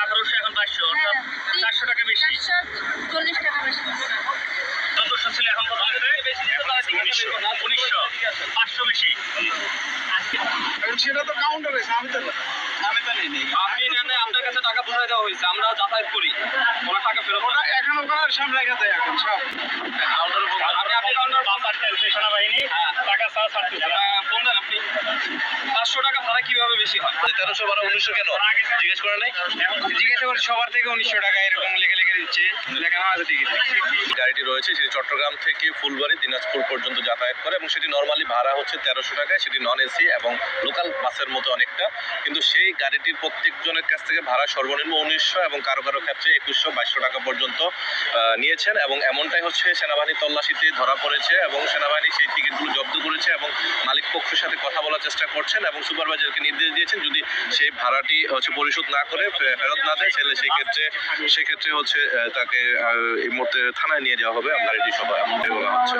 1800 এখন 500, অর্থাৎ 400 টাকা বেশি। 440 টাকা বেশি। 1400 ছিল, এখন কত হচ্ছে? 1900, 500 বেশি। সেটা তো কাউন্টার আছে, আমি তো নেই। আপনি নেন, আপনার কাছে টাকা বুঝাই দেওয়া হয়েছে, আমরা যাতায়াত করি, কোনো টাকা ফেরত না। এখন ওখানে সব রেখে দেয় এখন সব। আপনি কাউন্টার বাস আটকাইছে সেনাবাহিনী, টাকা ছাড়া ছাড়তেছে না। বললেন আপনি 500 টাকা ভাড়া কিভাবে বেশি হয়? 1300 ভাড়া 1900 কেন জিজ্ঞেস করে নাই? জিজ্ঞাসা করি সবার থেকে 1900 টাকা এরকম লিখে দিচ্ছে, লেখানো আছে টিকিট। গাড়িটি রয়েছে সেটি চট্টগ্রাম থেকে ফুলবাড়ি দিনাজপুর পর্যন্ত যাতায়াত করে এবং সেটি নর্মালি ভাড়া হচ্ছে 1300 টাকায়। সেটি নন এসি এবং লোকাল বাসের মতো অনেকটা, কিন্তু সেই গাড়িটির প্রত্যেকজনের কাছ থেকে ভাড়া সর্বনিম্ন 1900 এবং কারো কারো ক্ষেত্রে 2100-2200 টাকা পর্যন্ত নিয়েছেন। এবং এমনটাই হচ্ছে সেনাবাহিনী তল্লাশিতে ধরা পড়েছে এবং সেনাবাহিনী সেই টিকিটগুলো জব্দ করেছে এবং মালিক পক্ষের সাথে কথা বলার চেষ্টা করছেন এবং সুপারভাইজারকে নির্দেশ দিয়েছেন যদি সেই ভাড়াটি পরিশোধ না করে ফেরত না দেয় তাহলে সেক্ষেত্রে তাকে এই মুহূর্তে থানায় নিয়ে যাওয়া হবে। গাড়িটি সবাই এমনটাই বলা হচ্ছে।